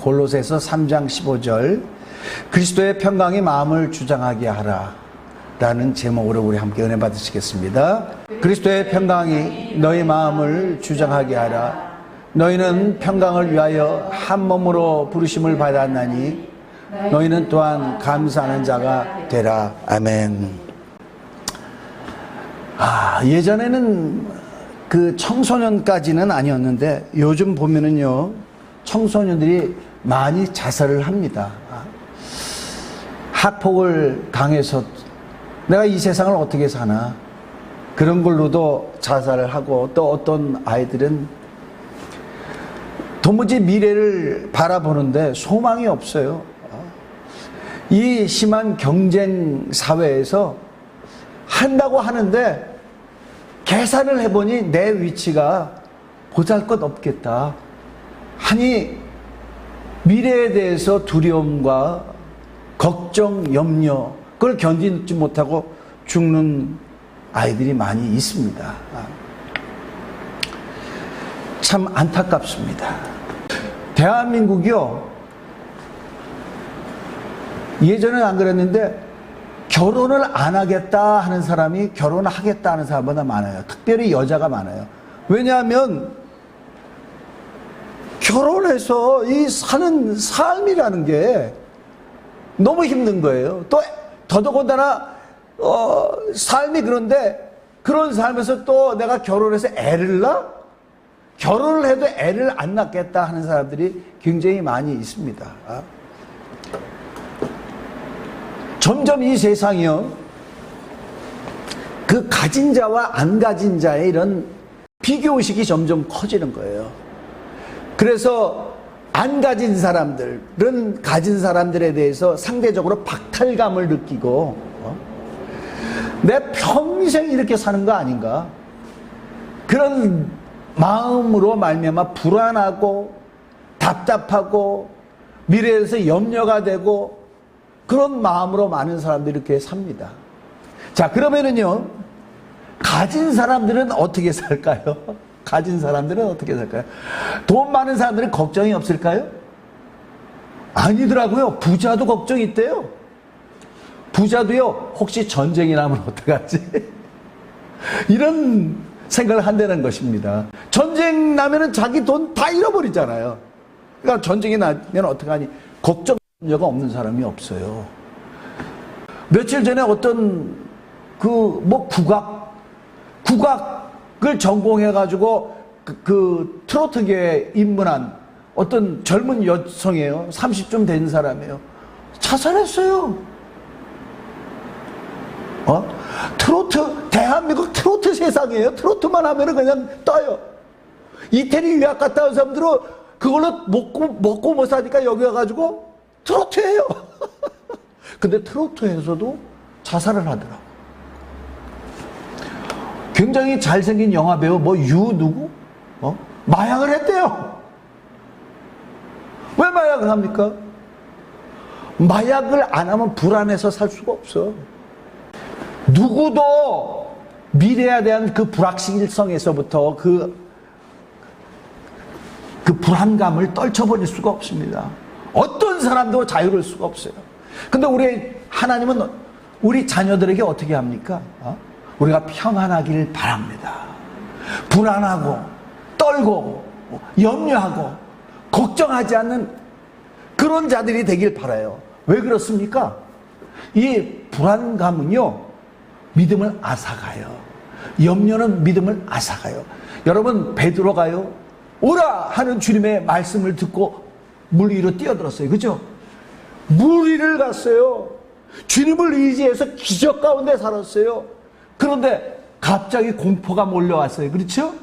골로새서 3장 15절 그리스도의 평강이 마음을 주장하게 하라 라는 제목으로 우리 함께 은혜 받으시겠습니다. 그리스도의 평강이 너희 마음을 주장하게 하라. 너희는 평강을 위하여 한 몸으로 부르심을 받았나니 너희는 또한 감사하는 자가 되라. 아멘. 예전에는 그 청소년까지는 아니었는데 요즘 보면은요, 청소년들이 많이 자살을 합니다. 학폭을 당해서 내가 이 세상을 어떻게 사나, 그런 걸로도 자살을 하고, 또 어떤 아이들은 도무지 미래를 바라보는데 소망이 없어요. 이 심한 경쟁 사회에서 한다고 하는데 계산을 해보니 내 위치가 보잘것없겠다 하니 미래에 대해서 두려움과 걱정, 염려, 그걸 견디지 못하고 죽는 아이들이 많이 있습니다. 참 안타깝습니다. 대한민국이요, 예전엔 안 그랬는데 결혼을 안 하겠다 하는 사람이 결혼을 하겠다 하는 사람보다 많아요. 특별히 여자가 많아요. 왜냐하면 결혼해서 이 사는 삶이라는 게 너무 힘든 거예요. 또 더더군다나 삶이 그런데 그런 삶에서 또 내가 결혼해서 애를 낳아? 결혼을 해도 애를 안 낳겠다 하는 사람들이 굉장히 많이 있습니다. 점점 이 세상이요, 그 가진 자와 안 가진 자의 이런 비교의식이 점점 커지는 거예요. 그래서 안 가진 사람들은 가진 사람들에 대해서 상대적으로 박탈감을 느끼고, 내 평생 이렇게 사는 거 아닌가, 그런 마음으로 말미암아 불안하고 답답하고 미래에서 염려가 되고, 그런 마음으로 많은 사람들이 이렇게 삽니다. 자, 그러면은요, 가진 사람들은 어떻게 살까요? 가진 사람들은 어떻게 살까요? 돈 많은 사람들은 걱정이 없을까요? 아니더라고요. 부자도 걱정이 있대요. 부자도요, 혹시 전쟁이 나면 어떡하지? 이런 생각을 한다는 것입니다. 전쟁 나면은 자기 돈 다 잃어버리잖아요. 그러니까 전쟁이 나면 어떡하니? 걱정가 없는 사람이 없어요. 며칠 전에 어떤 국악을 전공해가지고 그 트로트계에 입문한 어떤 젊은 여성이에요. 30좀 된 사람이에요. 자살했어요. 트로트, 대한민국 트로트 세상이에요. 트로트만 하면은 그냥 떠요. 이태리 유학 갔다 온 사람들은 그걸로 먹고 못 사니까 여기 와가지고 트로트예요. 근데 트로트에서도 자살을 하더라고. 굉장히 잘생긴 영화배우 누구? 마약을 했대요. 왜 마약을 합니까? 마약을 안 하면 불안해서 살 수가 없어. 누구도 미래에 대한 그 불확실성에서부터 그 불안감을 떨쳐버릴 수가 없습니다. 어떤 사람도 자유로울 수가 없어요. 근데 우리 하나님은 우리 자녀들에게 어떻게 합니까? 우리가 평안하기를 바랍니다. 불안하고 떨고 염려하고 걱정하지 않는 그런 자들이 되길 바라요. 왜 그렇습니까? 이 불안감은요, 믿음을 앗아가요. 염려는 믿음을 앗아가요. 여러분, 베드로가요, 오라 하는 주님의 말씀을 듣고 물 위로 뛰어들었어요. 그죠? 물 위를 갔어요. 주님을 의지해서 기적 가운데 살았어요. 그런데 갑자기 공포가 몰려왔어요. 그렇죠?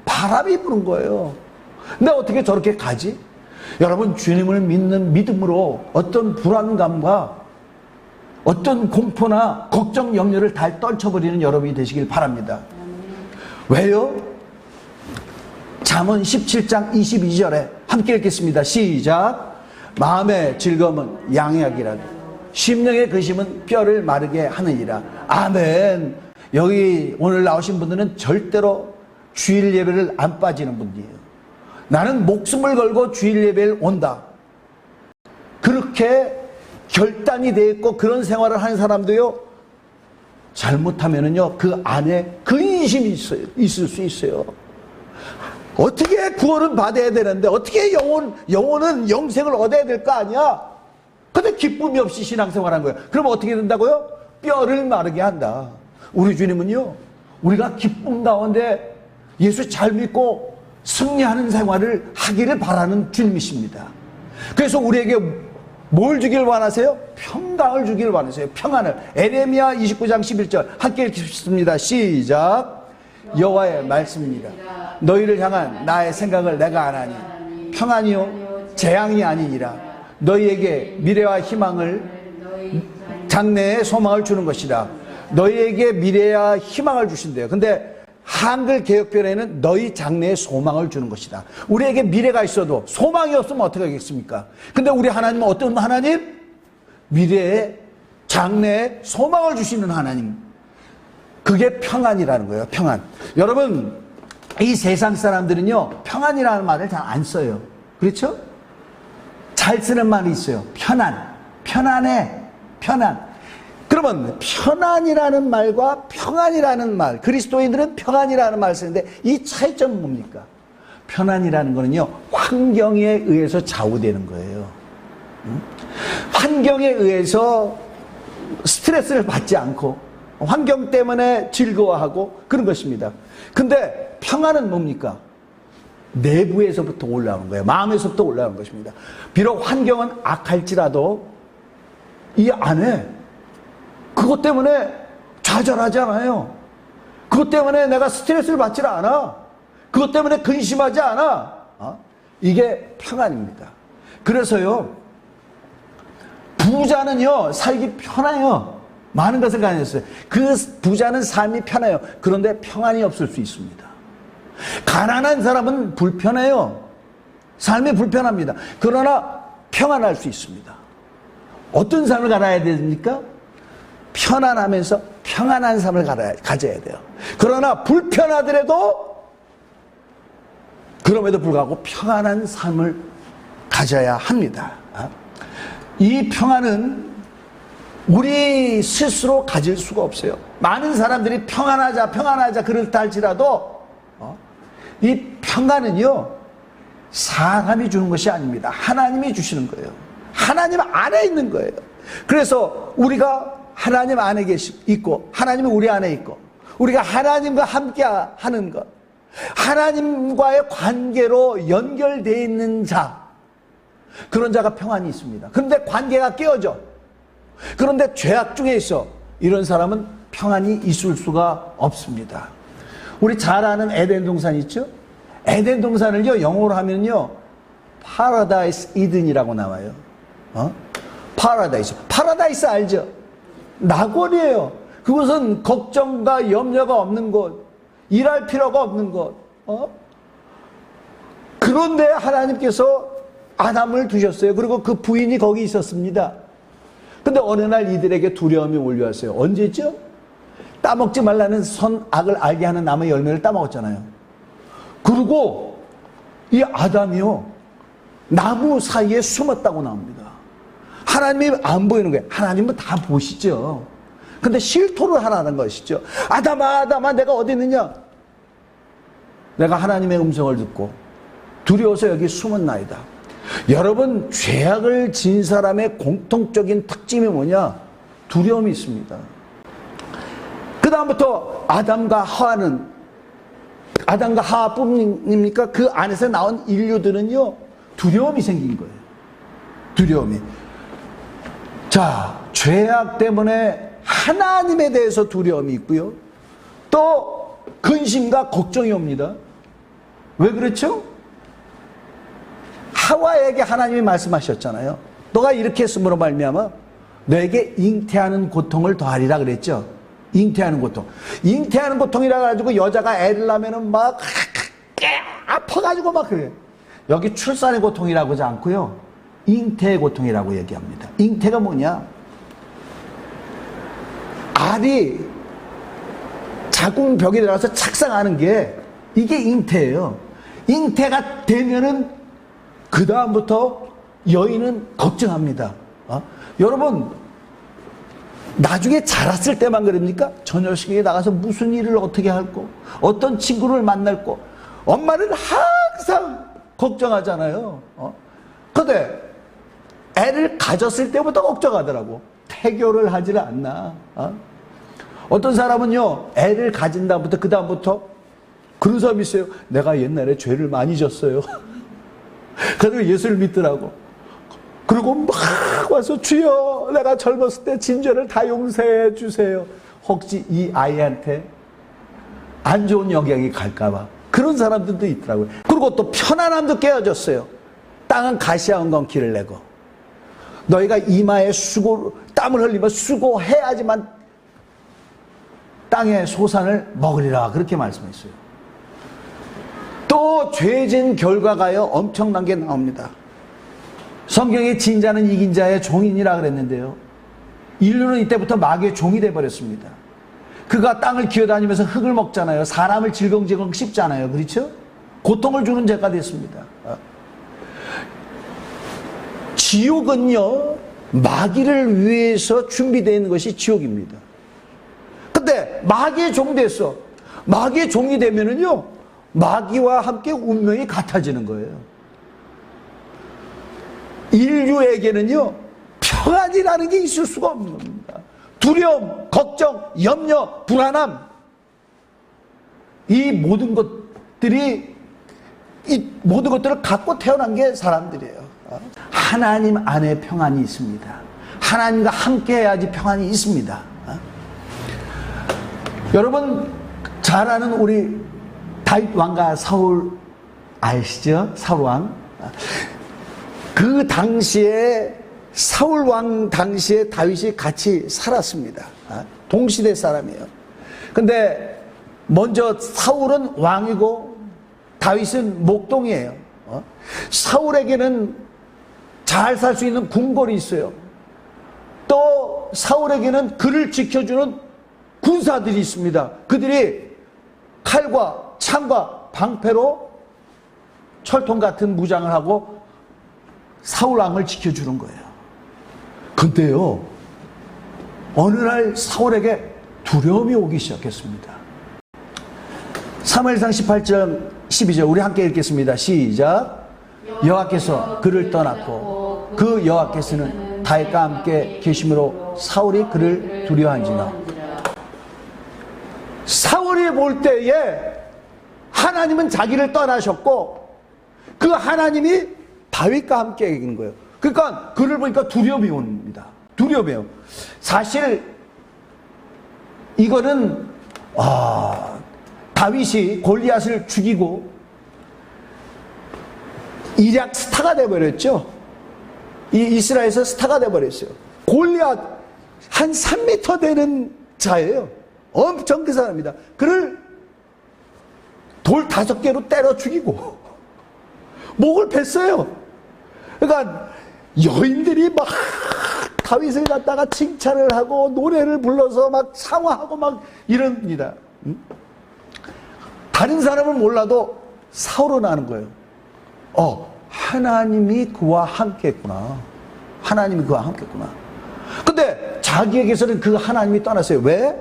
바람이 부는 거예요. 근데 어떻게 저렇게 가지? 여러분, 주님을 믿는 믿음으로 어떤 불안감과 어떤 공포나 걱정, 염려를 다 떨쳐버리는 여러분이 되시길 바랍니다. 왜요? 잠언 17장 22절에 함께 읽겠습니다. 시작. 마음의 즐거움은 양약이라도 심령의 근심은 뼈를 마르게 하느니라. 아멘. 여기 오늘 나오신 분들은 절대로 주일 예배를 안 빠지는 분이에요. 나는 목숨을 걸고 주일 예배를 온다. 그렇게 결단이 돼 있고 그런 생활을 하는 사람도요, 잘못하면은요, 그 안에 근심이 있을 수 있어요. 어떻게 구원은 받아야 되는데, 어떻게 영혼은 영생을 얻어야 될 거 아니야? 근데 기쁨이 없이 신앙생활 한 거예요. 그럼 어떻게 된다고요? 뼈를 마르게 한다. 우리 주님은요, 우리가 기쁨 가운데 예수 잘 믿고 승리하는 생활을 하기를 바라는 주님이십니다. 그래서 우리에게 뭘 주길 원하세요? 평강을 주길 원하세요. 평안을. 에레미야 29장 11절 함께 읽겠습니다. 시작. 여호와의 말씀입니다. 너희를 향한 나의 생각을 내가 아나니 평안이요 재앙이 아니니라. 너희에게 미래와 희망을, 장래의 소망을 주는 것이다. 너희에게 미래와 희망을 주신대요. 근데 한글 개혁변에는 너희 장래의 소망을 주는 것이다. 우리에게 미래가 있어도 소망이 없으면 어떻게 하겠습니까? 근데 우리 하나님은 어떤 하나님? 미래의 장래의 소망을 주시는 하나님. 그게 평안이라는 거예요. 평안. 여러분, 이 세상 사람들은요, 평안이라는 말을 잘 안 써요. 그렇죠? 잘 쓰는 말이 있어요. 편안. 편안해. 편안. 그러면 편안이라는 말과 평안이라는 말, 그리스도인들은 평안이라는 말을 쓰는데 이 차이점은 뭡니까? 편안이라는 거는요, 환경에 의해서 좌우되는 거예요. 환경에 의해서 스트레스를 받지 않고 환경 때문에 즐거워하고 그런 것입니다. 근데 평안은 뭡니까? 내부에서부터 올라오는 거예요. 마음에서부터 올라오는 것입니다. 비록 환경은 악할지라도 이 안에 그것 때문에 좌절하지 않아요. 그것 때문에 내가 스트레스를 받지 않아. 그것 때문에 근심하지 않아. 이게 평안입니다. 그래서요, 부자는요, 살기 편해요. 많은 것을 가졌어요. 그 부자는 삶이 편해요. 그런데 평안이 없을 수 있습니다. 가난한 사람은 불편해요. 삶이 불편합니다. 그러나 평안할 수 있습니다. 어떤 삶을 살아야 됩니까? 편안하면서 평안한 삶을 가져야 돼요. 그러나 불편하더라도 그럼에도 불구하고 평안한 삶을 가져야 합니다. 이 평안은 우리 스스로 가질 수가 없어요. 많은 사람들이 평안하자 그렇다 할지라도 이 평안은요, 사람이 주는 것이 아닙니다. 하나님이 주시는 거예요. 하나님 안에 있는 거예요. 그래서 우리가 하나님 안에 있고 하나님이 우리 안에 있고 우리가 하나님과 함께 하는 것, 하나님과의 관계로 연결되어 있는 자, 그런 자가 평안이 있습니다. 그런데 관계가 깨어져. 그런데 죄악 중에 있어. 이런 사람은 평안이 있을 수가 없습니다. 우리 잘 아는 에덴 동산 있죠? 에덴 동산을요, 영어로 하면요, 파라다이스 이든이라고 나와요. 파라다이스 알죠? 낙원이에요. 그것은 걱정과 염려가 없는 곳, 일할 필요가 없는 곳. 그런데 하나님께서 아담을 두셨어요. 그리고 그 부인이 거기 있었습니다. 근데 어느 날 이들에게 두려움이 몰려왔어요. 언제죠? 따먹지 말라는 선악을 알게 하는 나무의 열매를 따먹었잖아요. 그리고 이 아담이요, 나무 사이에 숨었다고 나옵니다. 하나님이 안 보이는 거예요. 하나님은 다 보시죠. 근데 실토를 하라는 것이죠. 아담아, 내가 어디 있느냐? 내가 하나님의 음성을 듣고 두려워서 여기 숨었나이다. 여러분, 죄악을 지은 사람의 공통적인 특징이 뭐냐? 두려움이 있습니다. 그 다음부터 아담과 하와뿐입니까? 그 안에서 나온 인류들은요, 두려움이 생긴 거예요. 두려움이. 자, 죄악 때문에 하나님에 대해서 두려움이 있고요. 또 근심과 걱정이 옵니다. 왜 그렇죠? 하와에게 하나님이 말씀하셨잖아요. 너가 이렇게 했으므로 말미암아 너에게 잉태하는 고통을 더하리라 그랬죠. 잉태하는 고통. 잉태하는 고통이라 가지고 여자가 애를 낳으면은 막 아파가지고 막 그래요. 여기 출산의 고통이라고 하지 않고요, 잉태의 고통이라고 얘기합니다. 잉태가 뭐냐? 알이 자궁벽에 들어가서 착상하는 게 이게 잉태예요. 잉태가 되면은 그 다음부터 여인은 걱정합니다. 여러분, 나중에 자랐을 때만 그럽니까? 저 녀석이 나가서 무슨 일을 어떻게 할고, 어떤 친구를 만날고, 엄마는 항상 걱정하잖아요. 근데 애를 가졌을 때부터 걱정하더라고. 태교를 하지를 않나. 어떤 사람은요, 애를 가진 다음부터, 그 다음부터 그런 사람이 있어요. 내가 옛날에 죄를 많이 졌어요. 그래도 예수를 믿더라고. 그리고 막 와서, 주여, 내가 젊었을 때 진 죄를 다 용서해 주세요. 혹시 이 아이한테 안 좋은 영향이 갈까봐. 그런 사람들도 있더라고요. 그리고 또 편안함도 깨어졌어요. 땅은 가시와 엉겅퀴를 내고, 너희가 이마에 땀을 흘리며 수고해야지만 땅의 소산을 먹으리라, 그렇게 말씀했어요. 또 죄진 결과가요, 엄청난 게 나옵니다. 성경에 진자는 이긴 자의 종이니라 그랬는데요, 인류는 이때부터 마귀의 종이 되어버렸습니다. 그가 땅을 기어다니면서 흙을 먹잖아요. 사람을 질겅질겅 씹잖아요. 그렇죠? 고통을 주는 죄가 됐습니다. 지옥은요, 마귀를 위해서 준비되어 있는 것이 지옥입니다. 근데 마귀의 종 됐어. 마귀의 종이 되면은요, 마귀와 함께 운명이 같아지는 거예요. 인류에게는요, 평안이라는 게 있을 수가 없는 겁니다. 두려움, 걱정, 염려, 불안함, 이 모든 것들을 갖고 태어난 게 사람들이에요. 하나님 안에 평안이 있습니다. 하나님과 함께 해야지 평안이 있습니다. 여러분 잘 아는 우리 다윗 왕과 사울 아시죠? 사울 왕. 그 당시에 사울 왕 당시에 다윗이 같이 살았습니다. 동시대 사람이에요. 근데 먼저 사울은 왕이고 다윗은 목동이에요. 사울에게는 잘 살 수 있는 궁궐이 있어요. 또 사울에게는 그를 지켜주는 군사들이 있습니다. 그들이 칼과 창과 방패로 철통 같은 무장을 하고 사울 왕을 지켜주는 거예요. 근데요, 어느 날 사울에게 두려움이 오기 시작했습니다. 사무엘상 18장 12절 우리 함께 읽겠습니다. 시작. 여호와께서 그를 떠났고 그 여호와께서는 다윗과 함께 계심으로 사울이 그를 두려워한지라. 사울이 볼 때에 하나님은 자기를 떠나셨고 그 하나님이 다윗과 함께 있는 거예요. 그러니까 그를 보니까 두려움이 옵니다. 두려움이에요. 사실 이거는 다윗이 골리앗을 죽이고 일약 스타가 되어버렸죠. 이 이스라엘에서 스타가 되어버렸어요. 골리앗 한 3m 되는 자예요. 엄청 큰 사람입니다. 그를 돌 5개로 때려 죽이고 목을 뱄어요. 그러니까 여인들이 막 다윗을 갖다가 칭찬을 하고 노래를 불러서 막 상화하고 막 이럽니다. 다른 사람은 몰라도 사울은 아는 거예요. 하나님이 그와 함께 했구나. 하나님이 그와 함께 했구나. 근데 자기에게서는 그 하나님이 떠났어요. 왜?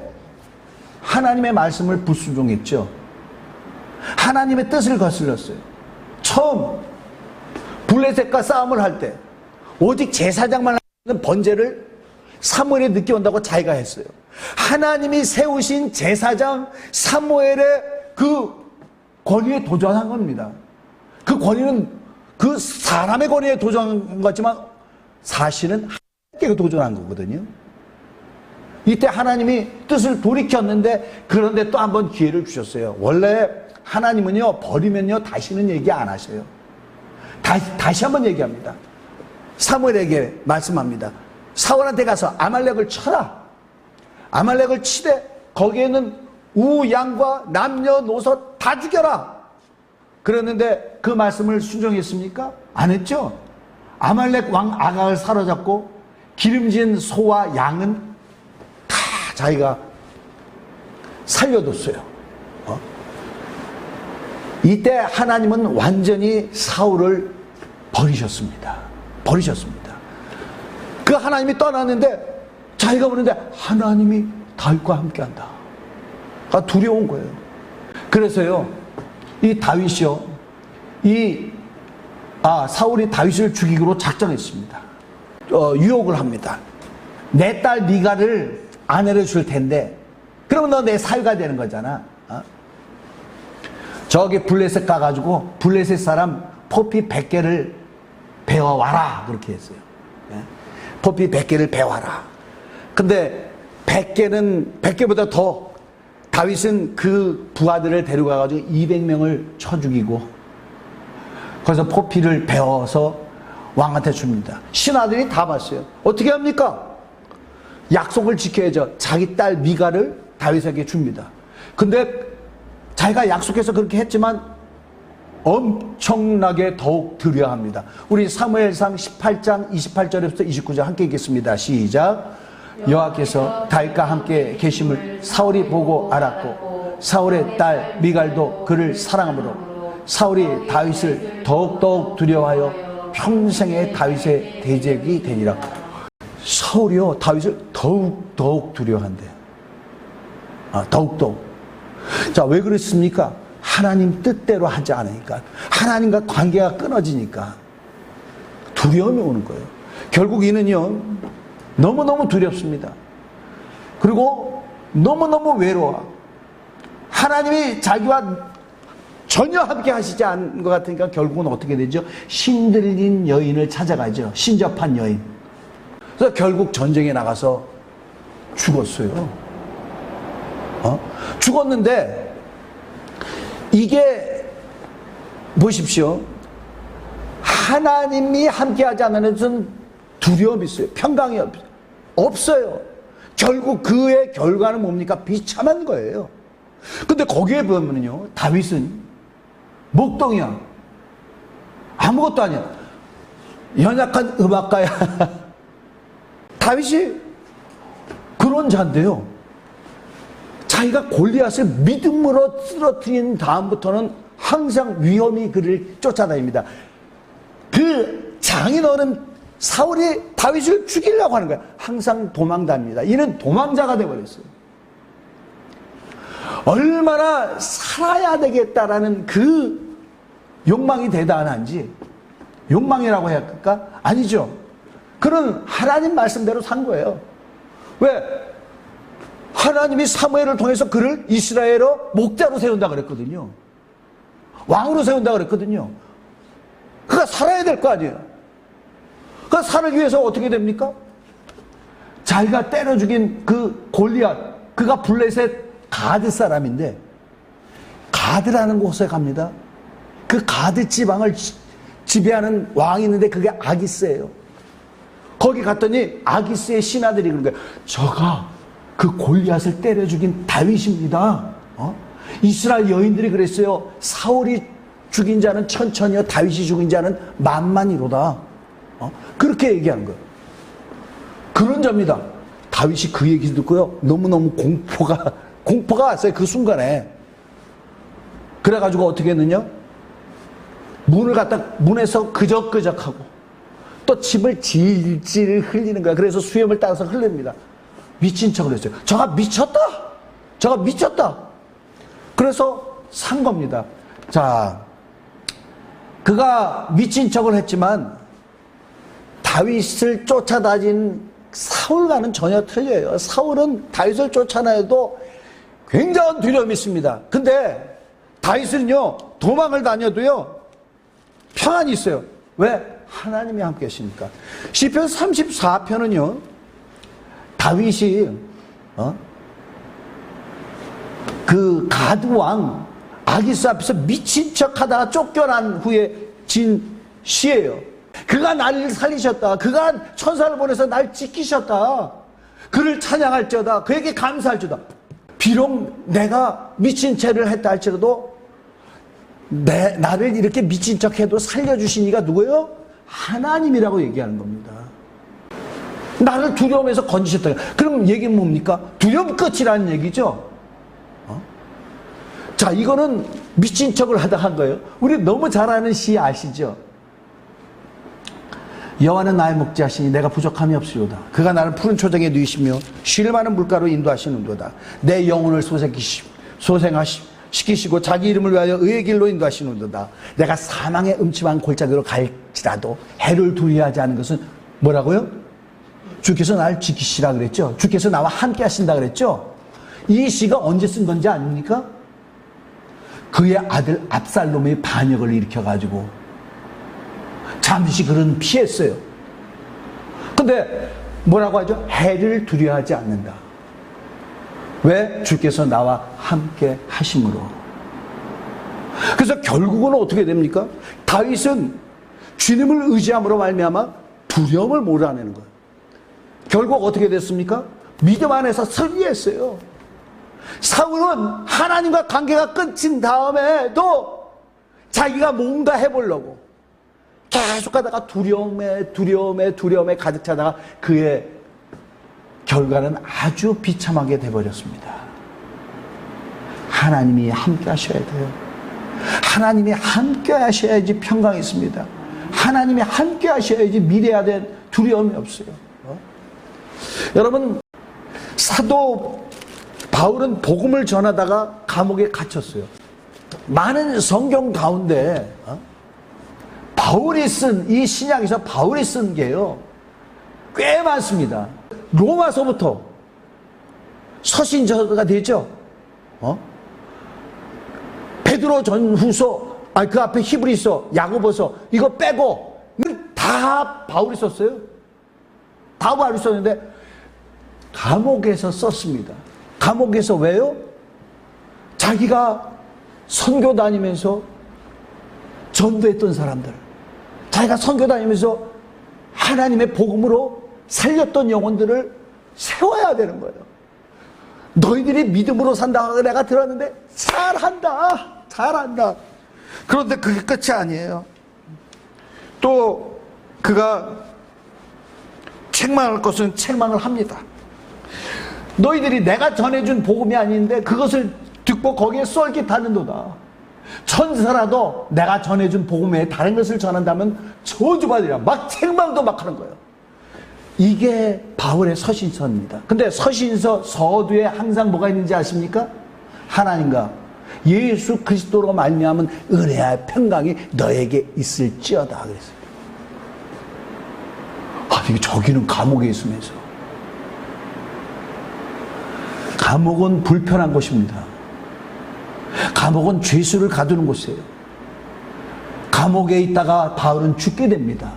하나님의 말씀을 불순종했죠. 하나님의 뜻을 거슬렀어요. 처음 블레셋과 싸움을 할 때 오직 제사장만 하는 번제를 사무엘이 늦게 온다고 자기가 했어요. 하나님이 세우신 제사장 사무엘의 그 권위에 도전한 겁니다. 그 권위는 그 사람의 권위에 도전한 것 같지만 사실은 하나님께 도전한 거거든요. 이때 하나님이 뜻을 돌이켰는데 그런데 또 한 번 기회를 주셨어요. 원래 하나님은요, 버리면요 다시는 얘기 안 하셔요. 다시 한번 얘기합니다. 사무엘에게 말씀합니다. 사울한테 가서 아말렉을 쳐라. 아말렉을 치되 거기에는 우, 양과 남녀노소 다 죽여라. 그랬는데 그 말씀을 순종했습니까? 안 했죠. 아말렉 왕 아각을 사로잡고 기름진 소와 양은 다 자기가 살려뒀어요. 이때 하나님은 완전히 사울을 버리셨습니다. 버리셨습니다. 그 하나님이 떠났는데 자기가 보는데 하나님이 다윗과 함께한다. 두려운 거예요. 그래서요, 이 다윗이요, 사울이 다윗을 죽이기로 작정했습니다. 유혹을 합니다. 내 딸 미가를 아내로 줄 텐데, 그러면 너 내 사위가 되는 거잖아. 저기 블레셋 가가지고 블레셋 사람 포피 100개를 배워와라. 그렇게 했어요. 포피 100개를 배워와라. 근데 100개보다 더 다윗은 그 부하들을 데려가가지고 200명을 쳐 죽이고, 그래서 포피를 배워서 왕한테 줍니다. 신하들이 다 봤어요. 어떻게 합니까? 약속을 지켜야죠. 자기 딸 미가를 다윗에게 줍니다. 근데 자기가 약속해서 그렇게 했지만 엄청나게 더욱 드려야 합니다. 우리 사무엘상 18장 28절에부터 29절 함께 읽겠습니다. 시작. 여호와께서 다윗과 함께 계심을 사울이 보고 알았고 사울의 딸 미갈도 그를 사랑하므로 사울이 다윗을 더욱더욱 두려워하여 평생의 다윗의 대적이 되니라. 사울이요, 다윗을 더욱 두려워한대요. 더욱더욱. 자, 왜 그렇습니까? 하나님 뜻대로 하지 않으니까, 하나님과 관계가 끊어지니까 두려움이 오는 거예요. 결국 이는요, 너무너무 두렵습니다. 그리고 너무너무 외로워. 하나님이 자기와 전혀 함께 하시지 않은 것 같으니까 결국은 어떻게 되죠? 신들린 여인을 찾아가죠. 신접한 여인. 그래서 결국 전쟁에 나가서 죽었어요. 죽었는데 이게 보십시오. 하나님이 함께하지 않는 것은 두려움이 있어요. 평강이 없어요. 결국 그의 결과는 뭡니까? 비참한 거예요. 근데 거기에 보면요, 다윗은 목동이야. 아무것도 아니야. 연약한 음악가야. 다윗이 그런 자인데요, 자기가 골리앗을 믿음으로 쓰러뜨린 다음부터는 항상 위험이 그를 쫓아다닙니다. 그 장인어른 사울이 다윗을 죽이려고 하는 거야. 항상 도망다닙니다. 이는 도망자가 되어버렸어요. 얼마나 살아야 되겠다라는 그 욕망이 대단한지, 욕망이라고 해야 할까? 아니죠. 그는 하나님 말씀대로 산 거예요. 왜? 하나님이 사무엘을 통해서 그를 이스라엘의 목자로 세운다 그랬거든요. 왕으로 세운다 그랬거든요. 그가 살아야 될 거 아니에요. 그가 살기 위해서 어떻게 됩니까? 자기가 때려 죽인 그 골리앗, 그가 블레셋 가드 사람인데, 가드라는 곳에 갑니다. 그 가드 지방을 지배하는 왕이 있는데 그게 아기스예요. 거기 갔더니 아기스의 신하들이 그런 거예요. 저가 그 골리앗을 때려 죽인 다윗입니다. 이스라엘 여인들이 그랬어요. 사울이 죽인 자는 천천히요, 다윗이 죽인 자는 만만이로다. 그렇게 얘기하는 거예요. 그런 자입니다. 다윗이 그 얘기 듣고요, 너무너무 공포가 왔어요. 그 순간에. 그래가지고 어떻게 했느냐? 문에서 그적그적하고 또 침을 질질 흘리는 거야. 그래서 수염을 따라서 흘립니다. 미친 척을 했어요. 저가 미쳤다. 그래서 산 겁니다. 자, 그가 미친 척을 했지만 다윗을 쫓아다닌 사울과는 전혀 틀려요. 사울은 다윗을 쫓아내도 굉장한 두려움이 있습니다. 근데 다윗은요, 도망을 다녀도요, 평안이 있어요. 왜? 하나님이 함께 하시니까. 시편 34편은요, 다윗이 그 가드왕 아기스 앞에서 미친 척 하다가 쫓겨난 후에 진 시예요. 그가 나를 살리셨다. 그가 천사를 보내서 날 지키셨다. 그를 찬양할지어다. 그에게 감사할지어다. 비록 내가 미친 죄를 했다 할지라도 나를 이렇게 미친 척 해도 살려주신 이가 누구예요? 하나님이라고 얘기하는 겁니다. 나를 두려움에서 건지셨다. 그럼 얘기는 뭡니까? 두려움 끝이라는 얘기죠. 자, 이거는 미친 척을 하다 한 거예요. 우리 너무 잘 아는 시 아시죠? 여호와는 나의 목자시니 내가 부족함이 없으리로다. 그가 나를 푸른 초장에 누이시며 쉴 만한 물가로 인도하시는도다. 내 영혼을 소생시키시고 자기 이름을 위하여 의의 길로 인도하시는도다. 내가 사망의 음침한 골짜기로 갈지라도 해를 두려워하지 않은 것은 뭐라고요? 주께서 나를 지키시라 그랬죠. 주께서 나와 함께 하신다 그랬죠. 이 시가 언제 쓴 건지 아닙니까? 그의 아들 압살롬의 반역을 일으켜가지고 잠시 그런 피했어요. 근데 뭐라고 하죠? 해를 두려워하지 않는다. 왜? 주께서 나와 함께 하심으로. 그래서 결국은 어떻게 됩니까? 다윗은 주님을 의지함으로 말미암아 두려움을 몰아내는 거예요. 결국 어떻게 됐습니까? 믿음 안에서 승리했어요. 사울은 하나님과 관계가 끊긴 다음에도 자기가 뭔가 해보려고 계속 가다가 두려움에 가득 차다가 그의 결과는 아주 비참하게 돼버렸습니다. 하나님이 함께 하셔야 돼요. 하나님이 함께 하셔야지 평강이 있습니다. 하나님이 함께 하셔야지 미래에 대한 두려움이 없어요. 여러분, 사도 바울은 복음을 전하다가 감옥에 갇혔어요. 많은 성경 가운데 바울이 쓴, 이 신약에서 바울이 쓴 게요, 꽤 많습니다. 로마서부터 서신서가 되죠. 베드로 전후서, 그 앞에 히브리서, 야고보서, 이거 빼고는 다 바울이 썼어요. 다 바울이 썼는데 감옥에서 썼습니다. 감옥에서 왜요? 자기가 선교 다니면서 전도했던 사람들, 자기가 선교 다니면서 하나님의 복음으로 살렸던 영혼들을 세워야 되는 거예요. 너희들이 믿음으로 산다고 내가 들었는데 잘한다. 그런데 그게 끝이 아니에요. 또 그가 책망할 것은 책망을 합니다. 너희들이 내가 전해준 복음이 아닌데 그것을 듣고 거기에 쏠깃하는도다. 천사라도 내가 전해준 복음 외에 다른 것을 전한다면 저주받으리라. 막 책망도 막 하는 거예요. 이게 바울의 서신서입니다. 근데 서신서 서두에 항상 뭐가 있는지 아십니까? 하나님과 예수 그리스도로 말미암은 은혜와 평강이 너에게 있을지어다 그랬어요. 아니, 저기는 감옥에 있으면서. 감옥은 불편한 곳입니다. 감옥은 죄수를 가두는 곳이에요. 감옥에 있다가 바울은 죽게 됩니다.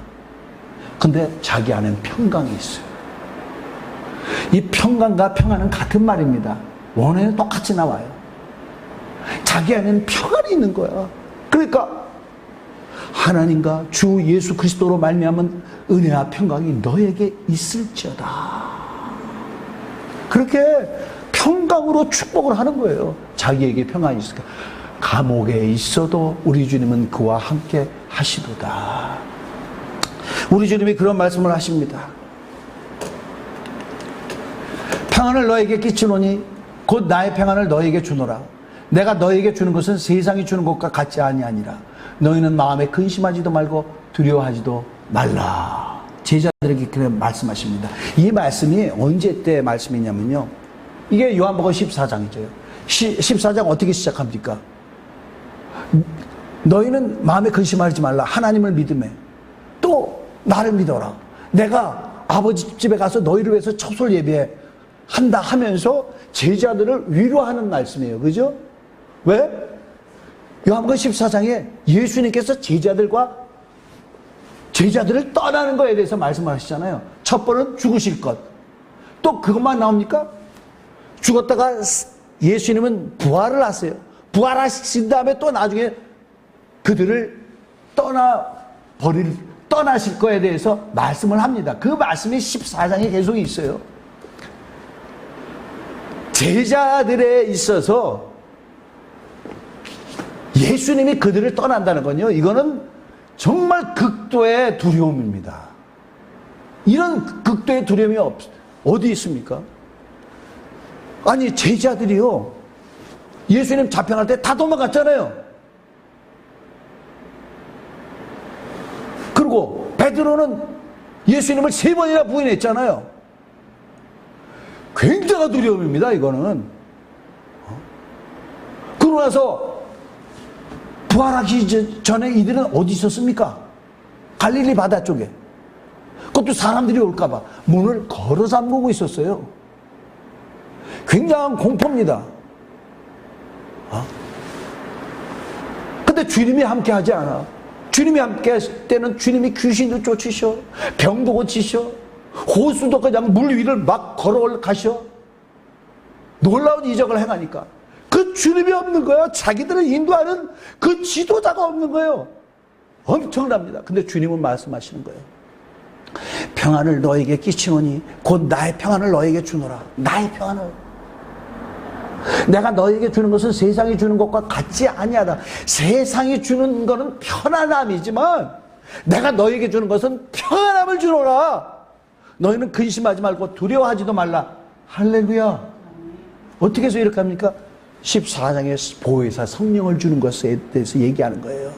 근데 자기 안에는 평강이 있어요. 이 평강과 평안은 같은 말입니다. 원어에는 똑같이 나와요. 자기 안에는 평안이 있는 거야. 그러니까 하나님과 주 예수 그리스도로 말미암은 은혜와 평강이 너에게 있을지어다. 그렇게 평강으로 축복을 하는 거예요. 자기에게 평안이 있을까. 감옥에 있어도 우리 주님은 그와 함께 하시도다. 우리 주님이 그런 말씀을 하십니다. 평안을 너에게 끼치노니 곧 나의 평안을 너에게 주노라. 내가 너에게 주는 것은 세상이 주는 것과 같지 아니하니라. 너희는 마음에 근심하지도 말고 두려워하지도 말라. 제자들에게 그렇게 말씀하십니다. 이 말씀이 언제 때 말씀이냐면요, 이게 요한복음 14장이죠. 14장 어떻게 시작합니까? 너희는 마음에 근심하지 말라. 하나님을 믿음에 또 나를 믿어라. 내가 아버지 집에 가서 너희를 위해서 처소를 예배한다 하면서 제자들을 위로하는 말씀이에요. 그죠? 왜? 요한복음 14장에 예수님께서 제자들을 떠나는 것에 대해서 말씀을 하시잖아요. 첫 번은 죽으실 것. 또 그것만 나옵니까? 죽었다가 예수님은 부활을 하세요. 부활하신 다음에 또 나중에 그들을 떠나실 거에 대해서 말씀을 합니다. 그 말씀이 14장에 계속 있어요. 제자들에 있어서 예수님이 그들을 떠난다는 건요, 이거는 정말 극도의 두려움입니다. 이런 극도의 두려움이 어디 있습니까? 아니, 제자들이요, 예수님 잡혀갈 때 다 도망갔잖아요. 그리고 베드로는 예수님을 3번이나 부인했잖아요. 굉장한 두려움입니다, 이거는. 그러고 나서 부활하기 전에 이들은 어디 있었습니까? 갈릴리 바다 쪽에. 그것도 사람들이 올까봐 문을 걸어 잠그고 있었어요. 굉장한 공포입니다. 근데 주님이 함께 하지 않아. 주님이 함께 했을 때는 주님이 귀신도 쫓으셔, 병도 고치셔, 호수도 그냥 물 위를 막 걸어 가셔. 놀라운 이적을 행하니까 그 주님이 없는 거야. 자기들을 인도하는 그 지도자가 없는 거예요. 엄청납니다. 근데 주님은 말씀하시는 거예요. 평안을 너에게 끼치노니 곧 나의 평안을 너에게 주노라. 나의 평안을. 내가 너에게 주는 것은 세상이 주는 것과 같지 아니하다. 세상이 주는 것은 편안함이지만 내가 너에게 주는 것은 평안함을 주노라. 너희는 근심하지 말고 두려워하지도 말라. 할렐루야. 어떻게 해서 이렇게 합니까? 14장의 보혜사 성령을 주는 것에 대해서 얘기하는 거예요.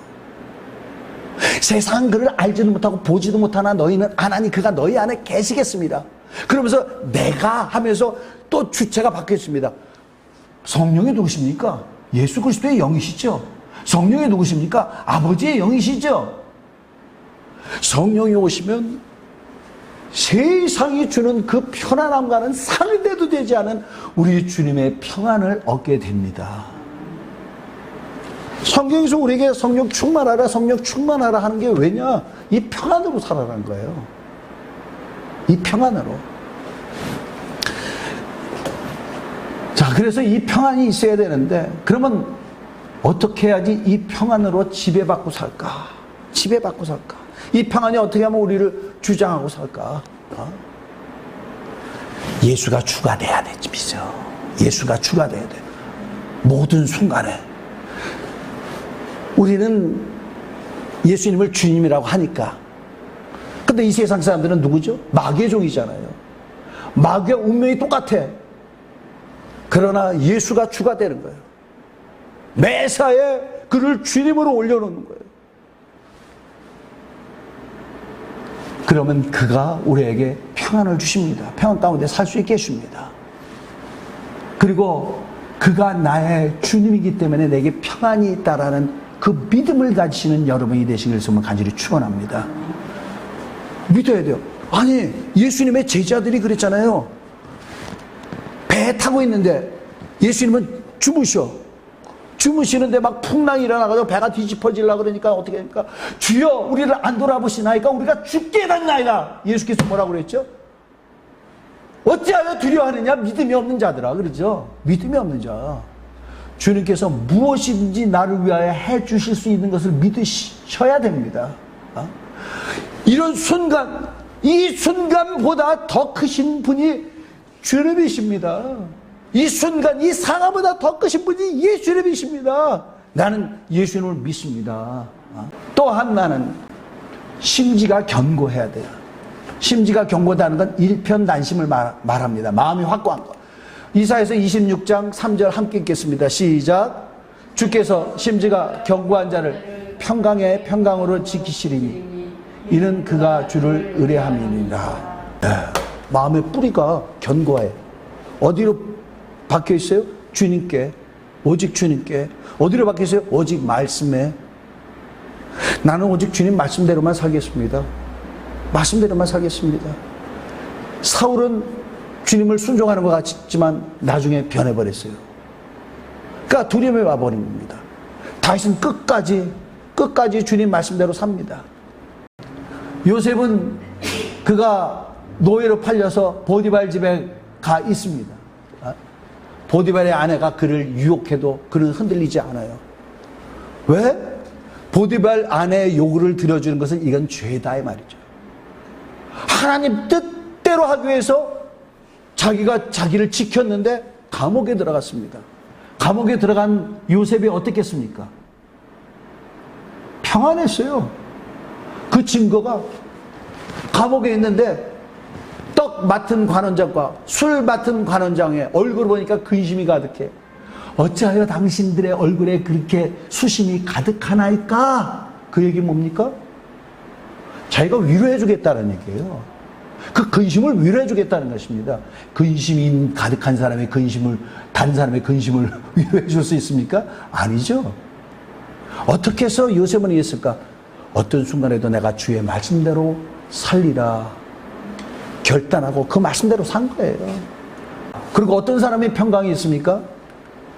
세상은 그를 알지도 못하고 보지도 못하나 너희는 아나니 그가 너희 안에 계시겠습니다. 그러면서 내가 하면서 또 주체가 바뀌었습니다. 성령이 누구십니까? 예수 그리스도의 영이시죠. 성령이 누구십니까? 아버지의 영이시죠. 성령이 오시면 세상이 주는 그 편안함과는 상대도 되지 않은 우리 주님의 평안을 얻게 됩니다. 성경에서 우리에게 성령 충만하라, 성령 충만하라 하는 게 왜냐? 이 평안으로 살아라는 거예요. 이 평안으로. 자, 그래서 이 평안이 있어야 되는데, 그러면 어떻게 해야지 이 평안으로 지배받고 살까? 지배받고 살까? 이 평안이 어떻게 하면 우리를 주장하고 살까? 예수가 주가 돼야 되지, 비죠. 예수가 주가 돼야 돼. 모든 순간에. 우리는 예수님을 주님이라고 하니까. 근데 이 세상 사람들은 누구죠? 마귀의 종이잖아요. 마귀와 운명이 똑같아. 그러나 예수가 주가 되는 거예요. 매사에 그를 주님으로 올려놓는 거예요. 그러면 그가 우리에게 평안을 주십니다. 평안 가운데 살 수 있게 해줍니다. 그리고 그가 나의 주님이기 때문에 내게 평안이 있다라는 그 믿음을 가지시는 여러분이 되시길 정말 간절히 축원합니다. 믿어야 돼요. 아니, 예수님의 제자들이 그랬잖아요. 배 타고 있는데 예수님은 주무시는데 막 풍랑이 일어나가지고 배가 뒤집어지려고 그러니까 어떻게 합니까? 주여 우리를 안 돌아보시나이까 우리가 죽게 됐나이다. 예수께서 뭐라고 그랬죠? 어찌하여 두려워하느냐? 믿음이 없는 자들아. 그러죠? 믿음이 없는 자. 주님께서 무엇이든지 나를 위하여 해 주실 수 있는 것을 믿으셔야 됩니다. 이런 순간, 이 순간보다 더 크신 분이 주님이십니다. 이 순간, 이 상황보다 더 크신 분이 예수님이십니다. 나는 예수님을 믿습니다. 또 하나는 심지가 견고해야 돼요. 심지가 견고하다는 건 일편단심을 말합니다. 마음이 확고한 것. 이사야서 26장 3절 함께 읽겠습니다. 시작. 주께서 심지가 견고한 자를 평강의 평강으로 지키시리니 이는 그가 주를 의뢰함이니라. 네. 마음의 뿌리가 견고해. 어디로 박혀 있어요? 주님께. 오직 주님께. 어디로 박혀 있어요? 오직 말씀에. 나는 오직 주님 말씀대로만 살겠습니다. 말씀대로만 살겠습니다. 사울은 주님을 순종하는 것 같지만 나중에 변해버렸어요. 그러니까 두려움이 와버린 겁니다. 다윗은 끝까지 주님 말씀대로 삽니다. 요셉은 그가 노예로 팔려서 보디발 집에 가 있습니다. 보디발의 아내가 그를 유혹해도 그는 흔들리지 않아요. 왜? 보디발 아내의 요구를 들어주는 것은 이건 죄다 이 말이죠. 하나님 뜻대로 하기 위해서 자기가 자기를 지켰는데 감옥에 들어갔습니다. 감옥에 들어간 요셉이 어떻겠습니까? 평안했어요. 그 증거가 감옥에 있는데 떡 맡은 관원장과 술 맡은 관원장의 얼굴을 보니까 근심이 가득해. 어찌하여 당신들의 얼굴에 그렇게 수심이 가득하나이까? 그 얘기 뭡니까? 자기가 위로해 주겠다는 얘기예요. 그 근심을 위로해 주겠다는 것입니다. 근심이 가득한 사람의 근심을, 다른 사람의 근심을 위로해 줄 수 있습니까? 아니죠. 어떻게 해서 요셉은 이랬을까? 어떤 순간에도 내가 주의 말씀대로 살리라 결단하고 그 말씀대로 산 거예요. 그리고 어떤 사람이 평강이 있습니까?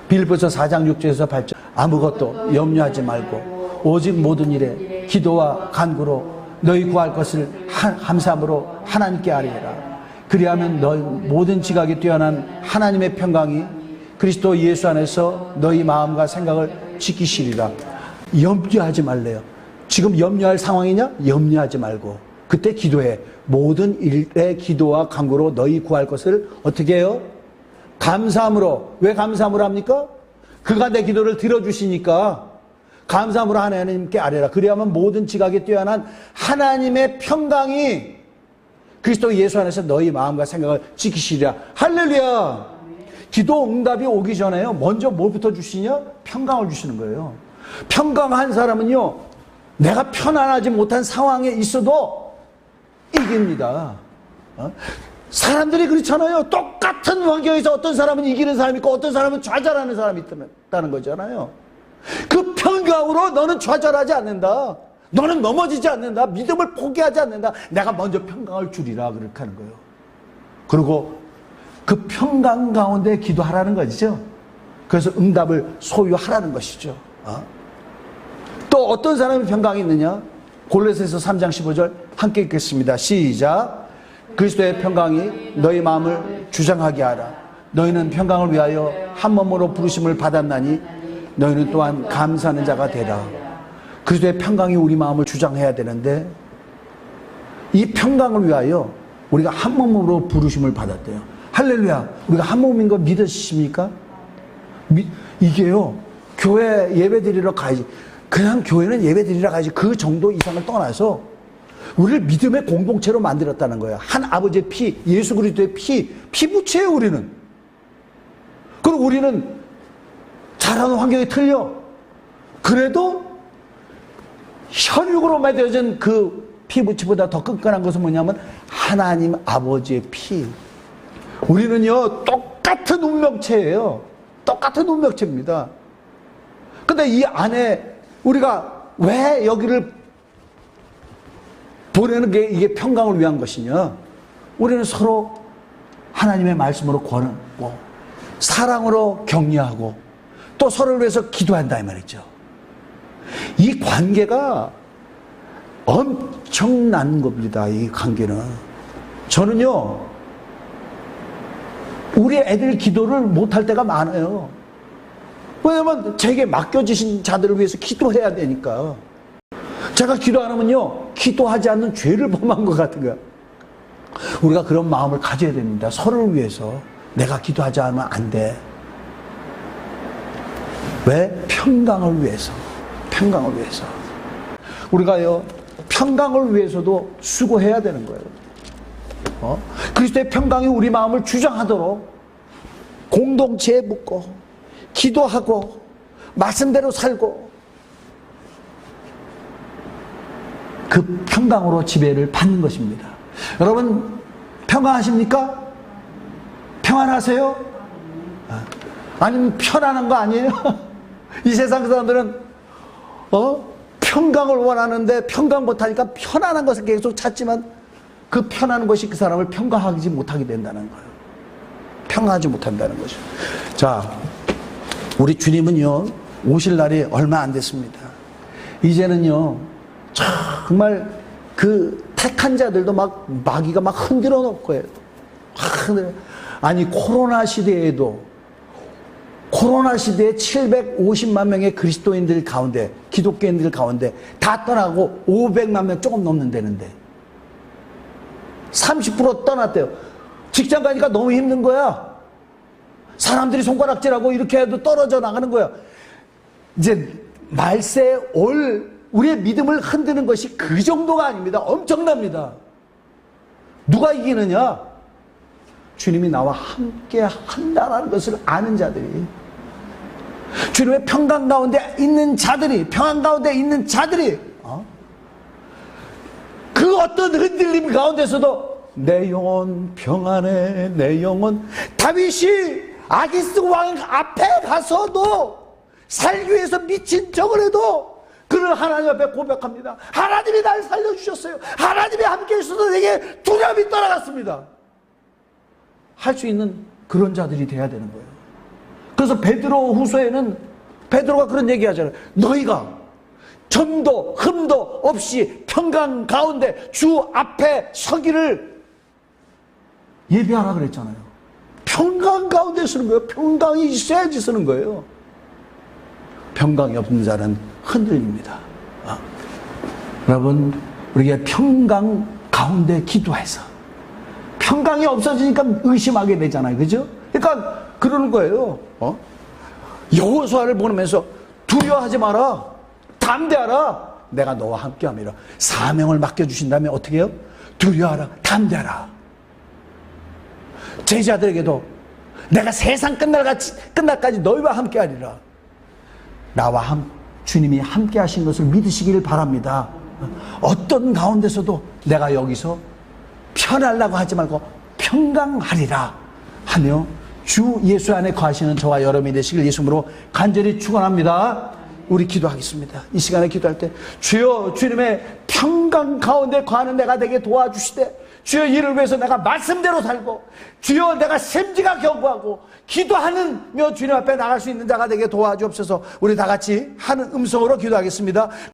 빌립보서 4장 6절에서 8절 아무것도 염려하지 말고 오직 모든 일에 기도와 간구로 너희 구할 것을 감사함으로 하나님께 아뢰라. 그리하면 너희 모든 지각이 뛰어난 하나님의 평강이 그리스도 예수 안에서 너희 마음과 생각을 지키시리라. 염려하지 말래요. 지금 염려할 상황이냐? 염려하지 말고 그때 기도해. 모든 일에 기도와 간구로 너희 구할 것을 어떻게 해요? 감사함으로. 왜 감사함으로 합니까? 그가 내 기도를 들어주시니까 감사함으로 하나님께 아뢰라. 그리하면 모든 지각에 뛰어난 하나님의 평강이 그리스도 예수 안에서 너희 마음과 생각을 지키시리라. 할렐루야. 기도 응답이 오기 전에요, 먼저 뭐부터 주시냐? 평강을 주시는 거예요. 평강한 사람은요, 내가 편안하지 못한 상황에 있어도 이깁니다. 사람들이 그렇잖아요. 똑같은 환경에서 어떤 사람은 이기는 사람이 있고 어떤 사람은 좌절하는 사람이 있다는 거잖아요. 그 평강으로 너는 좌절하지 않는다. 너는 넘어지지 않는다. 믿음을 포기하지 않는다. 내가 먼저 평강을 주리라. 그렇게 하는 거예요. 그리고 그 평강 가운데 기도하라는 거죠. 그래서 응답을 소유하라는 것이죠. 또 어떤 사람이 평강이 있느냐? 골로새서 3장 15절 함께 읽겠습니다. 시작. 그리스도의 평강이 너희 마음을 주장하게 하라. 너희는 평강을 위하여 한 몸으로 부르심을 받았나니 너희는 또한 감사하는 자가 되라. 그리스도의 평강이 우리 마음을 주장해야 되는데 이 평강을 위하여 우리가 한 몸으로 부르심을 받았대요. 할렐루야. 우리가 한 몸인 거 믿으십니까? 이게요, 교회 예배 드리러 가야지. 그냥 교회는 예배 드리러 가야지. 그 정도 이상을 떠나서 우리를 믿음의 공동체로 만들었다는 거예요. 한 아버지의 피, 예수 그리스도의 피부체예요, 우리는. 그리고 우리는 자라는 환경이 틀려. 그래도 혈육으로 맺어진 그 피부체보다 더 끈끈한 것은 뭐냐면 하나님 아버지의 피. 우리는요, 똑같은 운명체예요. 똑같은 운명체입니다. 근데 이 안에 우리가 왜 여기를 보내는 게 이게 평강을 위한 것이냐? 우리는 서로 하나님의 말씀으로 권하고 사랑으로 격려하고 또 서로를 위해서 기도한다 이 말이죠. 이 관계가 엄청난 겁니다. 이 관계는. 저는요, 우리 애들 기도를 못할 때가 많아요. 왜냐면 제게 맡겨지신 자들을 위해서 기도해야 되니까. 제가 기도 안 하면요, 기도하지 않는 죄를 범한 것 같은 거야. 우리가 그런 마음을 가져야 됩니다. 서로를 위해서. 내가 기도하지 않으면 안 돼. 왜? 평강을 위해서. 평강을 위해서. 우리가요, 평강을 위해서도 수고해야 되는 거예요. 그리스도의 평강이 우리 마음을 주장하도록 공동체에 묻고 기도하고 말씀대로 살고 그 평강으로 지배를 받는 것입니다. 여러분 평강하십니까? 평안하세요? 아니면 편안한 거 아니에요? 이 세상 사람들은 평강을 원하는데 평강 못하니까 편안한 것을 계속 찾지만 그 편안한 것이 그 사람을 평강하지 못하게 된다는 거예요. 평안하지 못한다는 거죠. 자, 우리 주님은요, 오실 날이 얼마 안 됐습니다. 이제는요, 정말 그 택한 자들도 막 마귀가 막 흔들어 놓을 거예요. 아니, 코로나 시대에 750만 명의 그리스도인들 가운데, 기독교인들 가운데 다 떠나고 500만 명 조금 넘는다는데 30% 떠났대요. 직장 가니까 너무 힘든 거야. 사람들이 손가락질하고 이렇게 해도 떨어져 나가는 거야. 이제 말세에 올 우리의 믿음을 흔드는 것이 그 정도가 아닙니다. 엄청납니다. 누가 이기느냐? 주님이 나와 함께 한다는 것을 아는 자들이, 주님의 평강 가운데 있는 자들이, 평안 가운데 있는 자들이 그 어떤 흔들림 가운데서도 내 영혼 평안해, 내 영혼. 다윗이 아기스 왕 앞에 가서도 살기 위해서 미친 척을 해도 그는 하나님 앞에 고백합니다. 하나님이 날 살려주셨어요. 하나님이 함께 있어서 내게 두려움이 떠나갔습니다. 할 수 있는 그런 자들이 돼야 되는 거예요. 그래서 베드로 후서에는 베드로가 그런 얘기 하잖아요. 너희가 점도 흠도 없이 평강 가운데 주 앞에 서기를 예비하라 그랬잖아요. 평강 가운데 쓰는 거예요. 평강이 있어야지 쓰는 거예요. 평강이 없는 자는 흔들립니다. 여러분, 우리가 평강 가운데 기도해서 평강이 없어지니까 의심하게 되잖아요. 그죠? 그러니까 그러는 거예요. 여호수아를 보면서 두려워하지 마라. 담대하라. 내가 너와 함께함이라. 사명을 맡겨주신다면 어떻게 해요? 두려워하라. 담대하라. 제자들에게도 내가 세상 끝날까지 너희와 함께하리라. 나와 주님이 함께 하신 것을 믿으시기를 바랍니다. 어떤 가운데서도 내가 여기서 편하려고 하지 말고 평강하리라 하며 주 예수 안에 거하시는 저와 여러분이 되시길 예수님으로 간절히 축원합니다. 우리 기도하겠습니다. 이 시간에 기도할 때 주여 주님의 평강 가운데 거하는 내가 되게 도와주시되 주여 이를 위해서 내가 말씀대로 살고 주여 내가 심지가 견고하고 기도하는며 주님 앞에 나갈 수 있는 자가 되게 도와주옵소서. 우리 다 같이 하는 음성으로 기도하겠습니다.